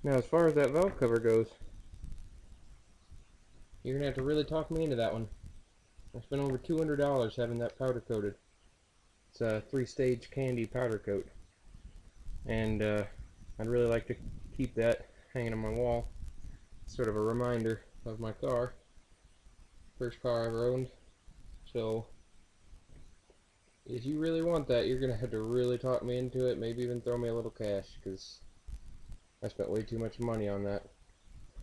Now, as far as that valve cover goes, you're going to have to really talk me into that one. I spent over $200 having that powder coated. It's a 3-stage candy powder coat. And I'd really like to keep that hanging on my wall. It's sort of a reminder of my car. First car I ever owned. So, if you really want that, you're going to have to really talk me into it. Maybe even throw me a little cash, because I spent way too much money on that.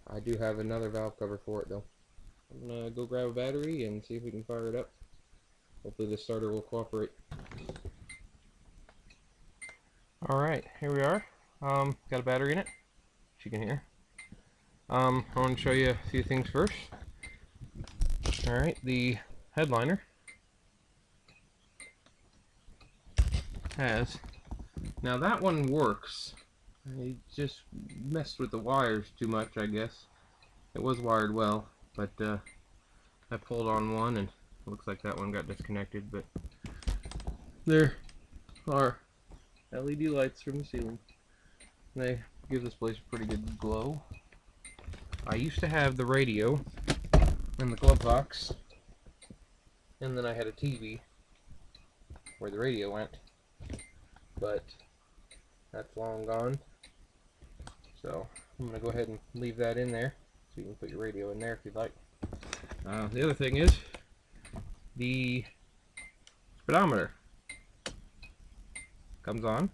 I do have another valve cover for it though. I'm gonna go grab a battery and see if we can fire it up. Hopefully the starter will cooperate. Alright, here we are. Got a battery in it, as you can hear. I want to show you a few things first. Alright, the headliner has, now that one works. I just messed with the wires too much, I guess. It was wired well, but I pulled on one and it looks like that one got disconnected, but there are LED lights from the ceiling. They give this place a pretty good glow. I used to have the radio in the glove box, and then I had a TV where the radio went, but that's long gone. So I'm going to go ahead and leave that in there, so you can put your radio in there if you'd like. The other thing is the speedometer comes on.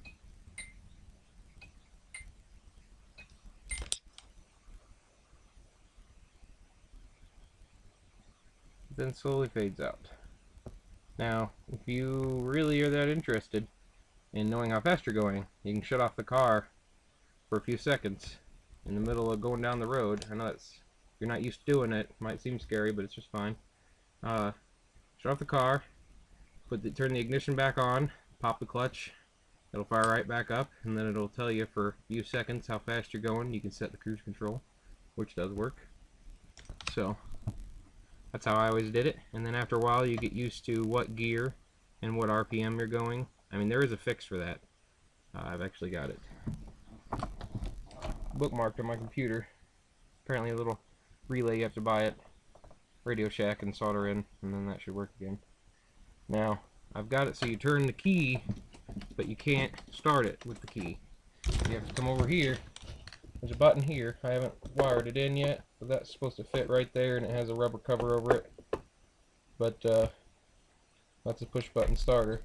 Then slowly fades out. Now, if you really are that interested in knowing how fast you're going, you can shut off the car for a few seconds in the middle of going down the road. I know that's, if you're not used to doing it, might seem scary, but it's just fine. Shut off the car, turn the ignition back on, pop the clutch, it'll fire right back up, and then it'll tell you for a few seconds how fast you're going. You can set the cruise control, which does work. So that's how I always did it, and then after a while you get used to what gear and what RPM you're going. I mean, there is a fix for that. I've actually got it bookmarked on my computer. Apparently a little relay you have to buy at Radio Shack and solder in, and then that should work again. Now, I've got it so you turn the key, but you can't start it with the key. You have to come over here. There's a button here. I haven't wired it in yet, but that's supposed to fit right there, and it has a rubber cover over it. But that's a push button starter.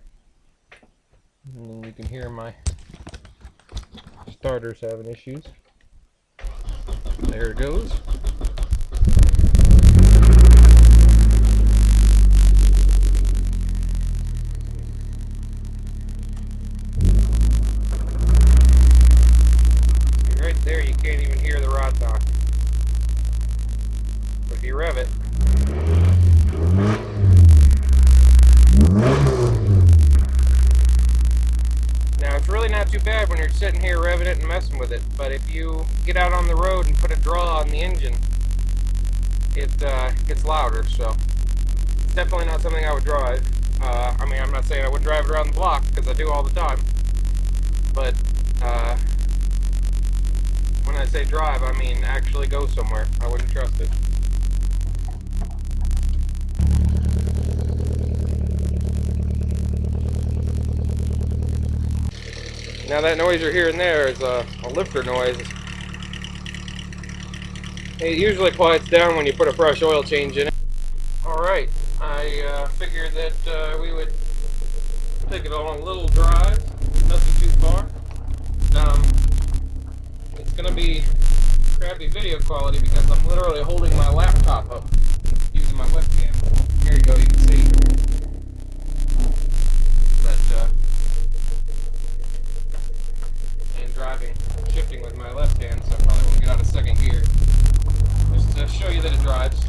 And then you can hear my starter's having issues. There it goes. Right there, you can't even hear the rod knock. But if you rev it, now it's really not too bad when you're sitting here revving it and messing with it, but if you get out on the road and put a draw on the engine, it gets louder. So it's definitely not something I would drive. I mean, I'm not saying I would drive it around the block, because I do all the time, but when I say drive, I mean actually go somewhere. I wouldn't trust it. Now that noise you're hearing there is a lifter noise. It usually quiets down when you put a fresh oil change in it. Alright, I figured that we would take it on a little drive, nothing too far. It's going to be crappy video quality because I'm literally holding my laptop up using my webcam. Here you go, you can see that and driving, shifting with my left hand, so I probably won't get out of second gear. Just to show you that it drives.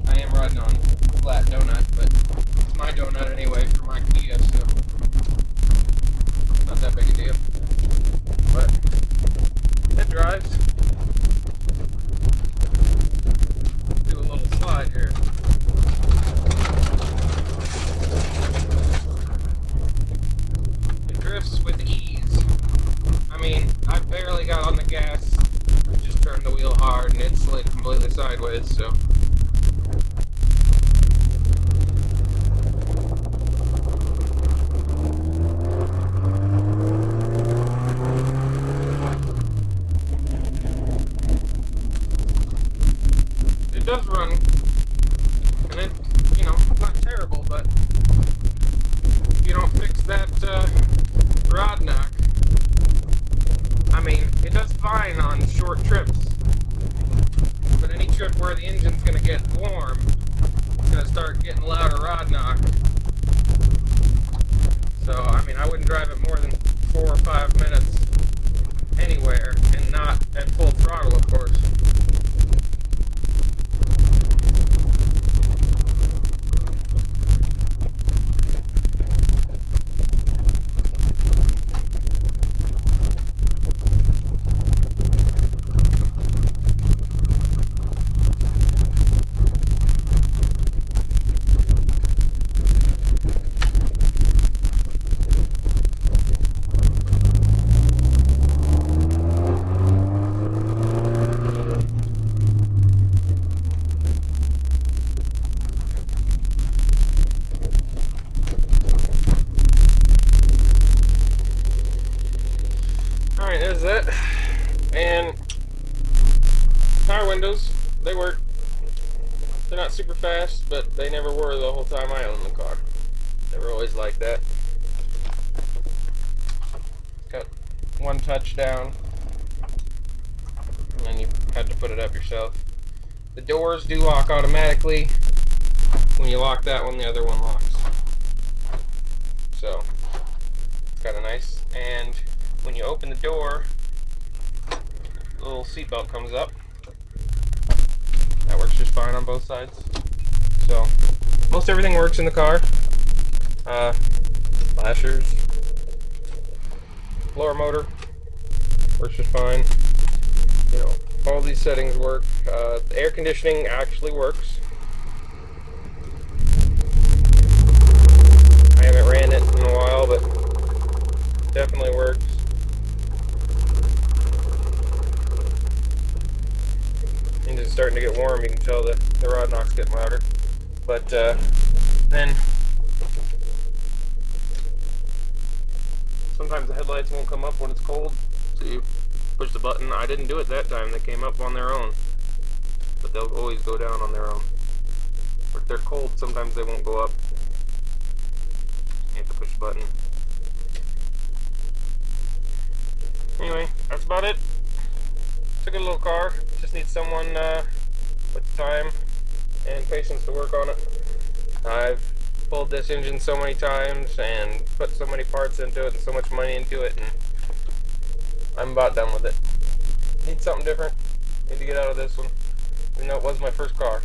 I am riding on flat donut, but it's my donut anyway for my Kia, so not that big a deal. But it drives. Do a little slide here. It drifts with ease. I mean, barely got on the gas, just turned the wheel hard and it slid completely sideways, so. It does run, and it, you know, not terrible, but if you don't fix that rod knock, I mean, it does fine on short trips, but any trip where the engine's going to get warm, it's going to start getting louder rod knock. So, I mean, I wouldn't drive it more than 4 or 5 minutes anywhere, and not at full throttle, of course. Alright, there's that. And power windows, they work. They're not super fast, but they never were the whole time I owned the car. They were always like that. Got one touch down, and then you had to put it up yourself. The doors do lock automatically. When you lock that one, the other one locks. So, it's kind of nice. And when you open the door, the little seatbelt comes up. That works just fine on both sides. So, most everything works in the car. Flashers, floor motor works just fine. You know, all these settings work. The air conditioning actually works. I haven't ran it in a while, but it definitely works. Engine's starting to get warm. You can tell the rod knock's getting louder. But then sometimes the headlights won't come up when it's cold, so you push the button. I didn't do it that time. They came up on their own, but they'll always go down on their own. Or if they're cold, sometimes they won't go up. You have to push the button. Anyway, that's about it. It's a good little car. Just needs someone with time and patience to work on it. I've pulled this engine so many times and put so many parts into it and so much money into it, and I'm about done with it. Need something different. Need to get out of this one. Even though it was my first car.